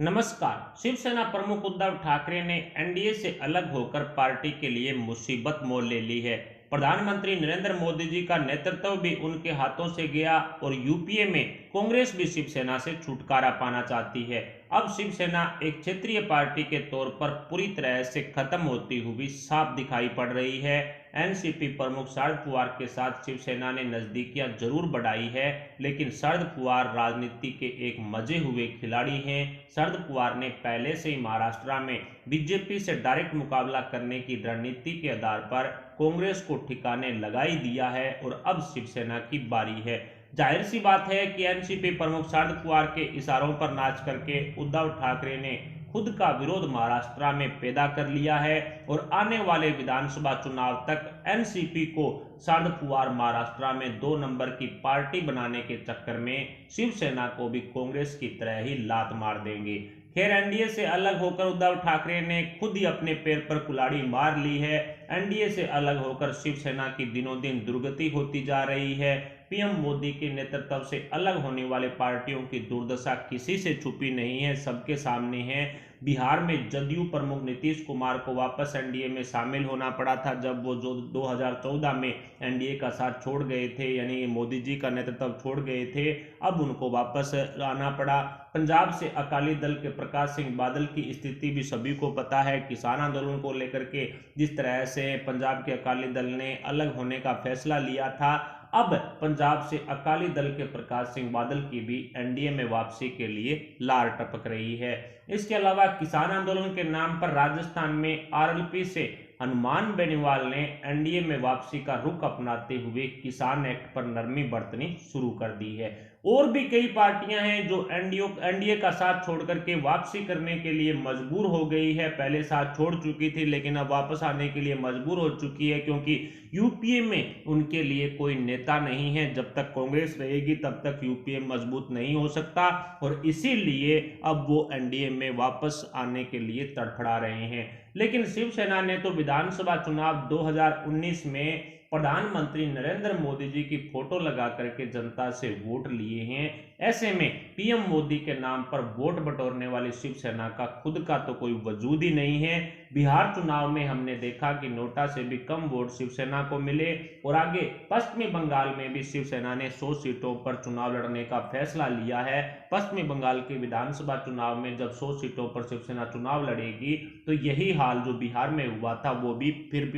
नमस्कार। शिवसेना प्रमुख उद्धव ठाकरे ने एनडीए से अलग होकर पार्टी के लिए मुसीबत मोल ले ली है। प्रधानमंत्री नरेंद्र मोदी जी का नेतृत्व भी उनके हाथों से गया और यूपीए में कांग्रेस भी शिवसेना से छुटकारा पाना चाहती है। अब शिवसेना एक क्षेत्रीय पार्टी के तौर पर पूरी तरह से खत्म होती हुई साफ दिखाई पड़ रही है। एनसीपी प्रमुख शरद पवार के साथ शिवसेना ने नजदीकियां जरूर बढ़ाई है, लेकिन शरद पवार राजनीति के एक मजे हुए खिलाड़ी हैं। शरद पवार ने पहले से ही महाराष्ट्र में बीजेपी से डायरेक्ट मुकाबला करने की रणनीति के आधार पर कांग्रेस को ठिकाने लगा ही दिया है और अब शिवसेना की बारी है। जाहिर सी बात है कि एनसीपी प्रमुख शरद पवार के इशारों पर नाच करके उद्धव ठाकरे ने खुद का विरोध महाराष्ट्र में पैदा कर लिया है और आने वाले विधानसभा चुनाव तक एनसीपी को शरद पवार महाराष्ट्र में 2 नंबर की पार्टी बनाने के चक्कर में शिवसेना को भी कांग्रेस की तरह ही लात मार देंगे। खैर, एनडीए से अलग होकर उद्धव ठाकरे ने खुद ही अपने पैर पर कुल्हाड़ी मार ली है। एनडीए से अलग होकर शिवसेना की दिनों दिन दुर्गति होती जा रही है। पीएम मोदी के नेतृत्व से अलग होने वाले पार्टियों की दुर्दशा किसी से छुपी नहीं है, सबके सामने है। बिहार में जदयू प्रमुख नीतीश कुमार को वापस एनडीए में शामिल होना पड़ा था, जब वो जो 2014 में एनडीए का साथ छोड़ गए थे, यानी मोदी जी का नेतृत्व छोड़ गए थे, अब उनको वापस आना पड़ा। पंजाब से अकाली दल के प्रकाश सिंह बादल की स्थिति भी सभी को पता है। किसान आंदोलन को लेकर के जिस तरह से पंजाब के अकाली दल ने अलग होने का फैसला लिया था, अब पंजाब से अकाली दल के प्रकाश सिंह बादल की भी एनडीए में वापसी के लिए लार टपक रही है। इसके अलावा किसान आंदोलन के नाम पर राजस्थान में आरएलपी से हनुमान बेनीवाल ने एनडीए में वापसी का रुख अपनाते हुए किसान एक्ट पर नरमी बरतनी शुरू कर दी है। और भी कई पार्टियां हैं जो एनडीए का साथ छोड़कर के वापसी करने के लिए मजबूर हो गई है। पहले साथ छोड़ चुकी थी लेकिन अब वापस आने के लिए मजबूर हो चुकी है, क्योंकि यूपीए में उनके लिए कोई नेता नहीं है। जब तक कांग्रेस रहेगी तब तक यूपीए मजबूत नहीं हो सकता और इसीलिए अब वो एनडीए में वापस आने के लिए तड़फड़ा रहे हैं। लेकिन शिवसेना ने तो विधानसभा चुनाव 2019 में प्रधानमंत्री नरेंद्र मोदी जी की फोटो लगा करके जनता से वोट लिए हैं। ऐसे में पीएम मोदी के नाम पर वोट बटोरने वाली शिवसेना का खुद का तो कोई वजूद ही नहीं है। बिहार चुनाव में हमने देखा कि नोटा से भी कम वोट शिवसेना को मिले और आगे पश्चिमी बंगाल में भी शिवसेना ने 100 सीटों पर चुनाव लड़ने का फैसला लिया है। पश्चिमी बंगाल के विधानसभा चुनाव में जब 100 सीटों पर शिवसेना चुनाव लड़ेगी तो यही हाल जो बिहार में हुआ था वो भी फिर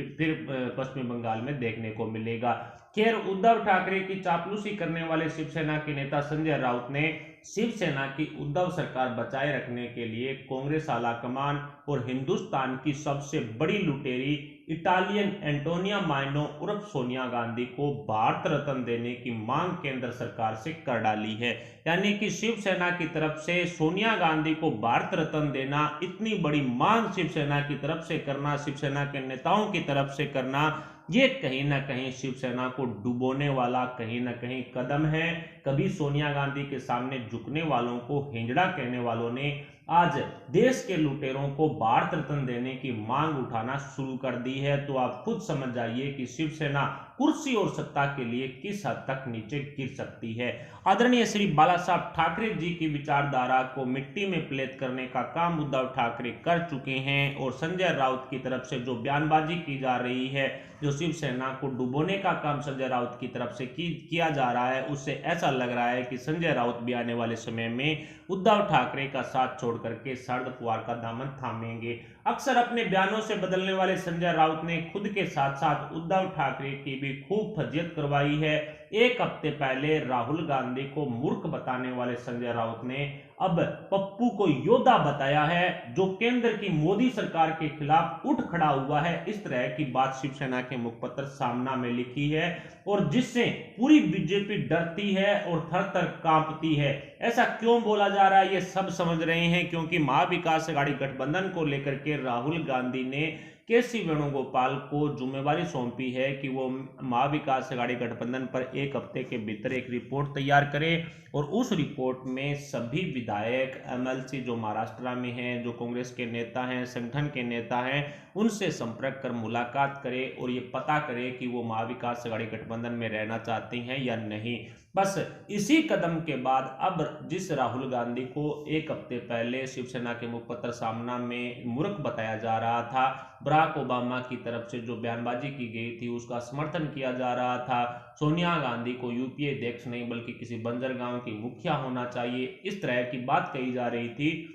पश्चिमी बंगाल में देखने को मिलेगा। खैर, उद्धव ठाकरे की चापलूसी करने वाले शिवसेना के नेता संजय राउत ने शिवसेना की उद्धव सरकार बचाए रखने के लिए कांग्रेस आलाकमान और हिंदुस्तान की सबसे बड़ी लुटेरी इटालियन एंटोनिया माइनो उर्फ सोनिया गांधी को भारत रत्न देने की मांग केंद्र सरकार से कर डाली है। यानी कि शिवसेना की तरफ से सोनिया गांधी को भारत रत्न देना, इतनी बड़ी मांग शिवसेना की तरफ से करना, शिवसेना के नेताओं की तरफ से करना, ये कहीं ना कहीं शिवसेना को डुबोने वाला कहीं ना कहीं कदम है। कभी सोनिया गांधी के सामने झुकने वालों को हिंजड़ा कहने वालों ने आज देश के लुटेरों को भारत रत्न देने की मांग उठाना शुरू कर दी है। तो आप खुद समझ जाइए कि शिवसेना कुर्सी और सत्ता के लिए किस हद तक नीचे गिर सकती है। आदरणीय श्री बाला साहब ठाकरे जी की विचारधारा को मिट्टी में प्लेट करने का काम उद्धव ठाकरे कर चुके हैं और संजय राउत की तरफ से जो बयानबाजी की जा रही है, जो शिवसेना को डुबोने का काम संजय राउत की तरफ से किया जा रहा है, उससे ऐसा लग रहा है कि संजय राउत भी आने वाले समय में उद्धव ठाकरे का साथ छोड़ करके शरद पवार का दामन थामेंगे। अक्सर अपने बयानों से बदलने वाले संजय राउत ने खुद के साथ साथ उद्धव ठाकरे की भी खूब फजीयत करवाई है। एक हफ्ते पहले राहुल गांधी को मूर्ख बताने वाले संजय राउत ने अब पप्पू को योद्धा बताया है, जो केंद्र की मोदी सरकार के खिलाफ उठ खड़ा हुआ है। इस तरह की बात शिवसेना के मुखपत्र सामना में लिखी है और जिससे पूरी बीजेपी डरती है और थर थर कांपती है। ऐसा क्यों बोला जा रहा है ये सब समझ रहे हैं, क्योंकि महाविकास अघाड़ी गठबंधन को लेकर के राहुल गांधी ने केसी वेणुगोपाल को जिम्मेवारी सौंपी है कि वो महाविकास अघाड़ी गठबंधन पर एक हफ्ते के भीतर एक रिपोर्ट तैयार करे और उस रिपोर्ट में सभी विधायक एमएलसी जो महाराष्ट्र में हैं, जो कांग्रेस के नेता हैं, संगठन के नेता हैं, उनसे संपर्क कर मुलाकात करे और ये पता करे कि वो महाविकास अघाड़ी गठबंधन में रहना चाहती हैं या नहीं। बस इसी कदम के बाद अब जिस राहुल गांधी को एक हफ्ते पहले शिवसेना के मुखपत्र सामना में मूर्ख बताया जा रहा था, बराक ओबामा की तरफ से जो बयानबाजी की गई थी उसका समर्थन किया जा रहा था, सोनिया गांधी को यूपीए अध्यक्ष नहीं बल्कि किसी बंजर गांव की मुखिया होना चाहिए, इस तरह की बात कही जा रही थी।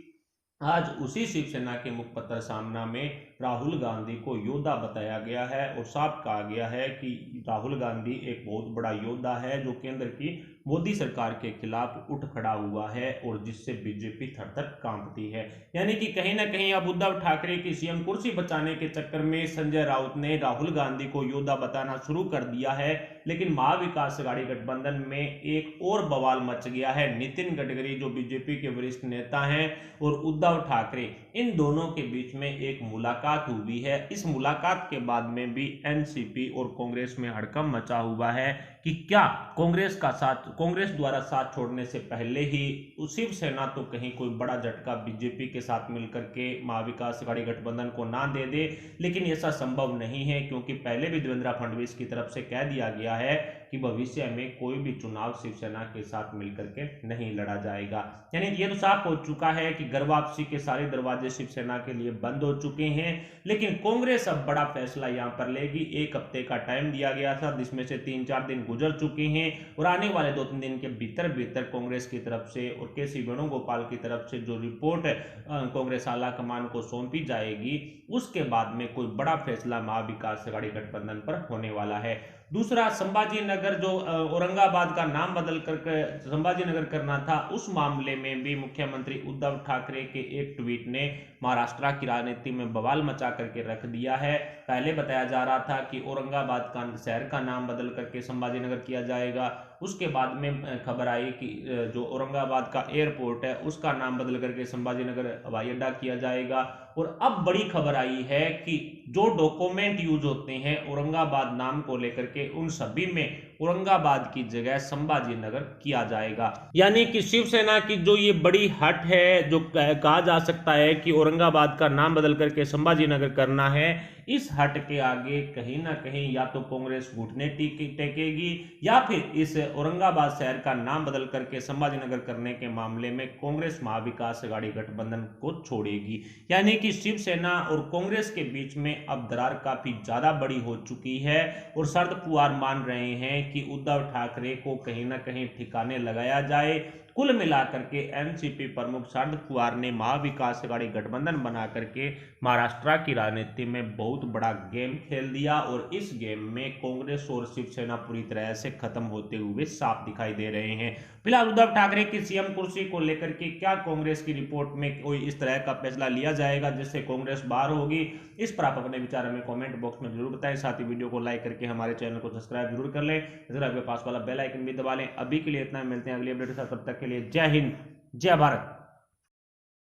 आज उसी शिवसेना के मुखपत्र सामना में राहुल गांधी को योद्धा बताया गया है और साफ कहा गया है कि राहुल गांधी एक बहुत बड़ा योद्धा है जो केंद्र की मोदी सरकार के खिलाफ उठ खड़ा हुआ है और जिससे बीजेपी थर-थर कांपती है। यानी कि कहीं ना कहीं अब उद्धव ठाकरे की सीएम कुर्सी बचाने के चक्कर में संजय राउत ने राहुल गांधी को योद्धा बताना शुरू कर दिया है, लेकिन महाविकास अघाड़ी गठबंधन में एक और बवाल मच गया है। नितिन गडकरी जो बीजेपी के वरिष्ठ नेता हैं और उद्धव ठाकरे, इन दोनों के बीच में एक मुलाकात हुई है। इस मुलाकात के बाद में भी एनसीपी और कांग्रेस में हड़कंप मचा हुआ है कि क्या कांग्रेस द्वारा साथ छोड़ने से पहले ही शिवसेना तो कहीं कोई बड़ा झटका बीजेपी के साथ मिलकर के महाविकास अघाड़ी गठबंधन को ना दे दे, लेकिन ऐसा संभव नहीं है क्योंकि पहले भी देवेंद्र फडणवीस की तरफ से कह दिया गया है कि भविष्य में कोई भी चुनाव शिवसेना के साथ मिलकर के नहीं लड़ा जाएगा। यानी ये तो साफ हो चुका है कि घर वापसी के सारे दरवाजे शिवसेना के लिए बंद हो चुके हैं, लेकिन कांग्रेस अब बड़ा फैसला यहां पर लेगी। एक हफ्ते का टाइम दिया गया था जिसमें से 3-4 दिन गुजर चुके हैं और आने वाले 2-3 दिन के भीतर कांग्रेस की तरफ से और केसी वेणुगोपाल की तरफ से जो रिपोर्ट कांग्रेस आला कमान को सौंपी जाएगी उसके बाद में कोई बड़ा फैसला महाविकास अघाड़ी गठबंधन पर होने वाला है। दूसरा, संभाजी नगर जो औरंगाबाद का नाम बदल कर संभाजी नगर करना था, उस मामले में भी मुख्यमंत्री उद्धव ठाकरे के एक ट्वीट ने महाराष्ट्र की राजनीति में बवाल मचा करके रख दिया है। पहले बताया जा रहा था कि औरंगाबाद का शहर का नाम बदल करके संभाजी नगर किया जाएगा, उसके बाद में खबर आई कि जो औरंगाबाद का एयरपोर्ट है उसका नाम बदल करके संभाजी नगर हवाई अड्डा किया जाएगा, और अब बड़ी खबर आई है कि जो डॉक्यूमेंट यूज होते हैं औरंगाबाद नाम को लेकर के उन सभी में औरंगाबाद की जगह संभाजी नगर किया जाएगा। यानी कि शिवसेना की जो ये बड़ी हट है, जो कहा जा सकता है कि औरंगाबाद का नाम बदल करके संभाजी नगर करना है, इस हट के आगे कहीं ना कहीं या तो कांग्रेस घुटने टेकेगी या फिर इस औरंगाबाद शहर का नाम बदल करके संभाजी नगर करने के मामले में कांग्रेस महाविकास अघाड़ी गठबंधन को छोड़ेगी। यानी कि शिवसेना और कांग्रेस के बीच में अब दरार काफी ज्यादा बड़ी हो चुकी है और शरद पवार मान रहे हैं कि उद्धव ठाकरे को कहीं ना कहीं ठिकाने लगाया जाए। कुल मिलाकर के एनसीपी प्रमुख शरद पवार ने महाविकास अघाड़ी गठबंधन बना करके महाराष्ट्र की राजनीति में बहुत बड़ा गेम खेल दिया और इस गेम में कांग्रेस और शिवसेना पूरी तरह से खत्म होते हुए साफ दिखाई दे रहे हैं। फिलहाल उद्धव ठाकरे की सीएम कुर्सी को लेकर के क्या कांग्रेस की रिपोर्ट में कोई इस तरह का फैसला लिया जाएगा जिससे कांग्रेस बाहर होगी, इस पर आप अपने विचार हमें कमेंट बॉक्स में जरूर बताएं। साथ ही वीडियो को लाइक करके हमारे चैनल को सब्सक्राइब जरूर कर लें, जरा आपके पास वाला बेल आइकन भी दबा लें। अभी के लिए इतना, मिलते हैं अगली अपडेट के साथ, तब तक के लिए जय हिंद जय भारत।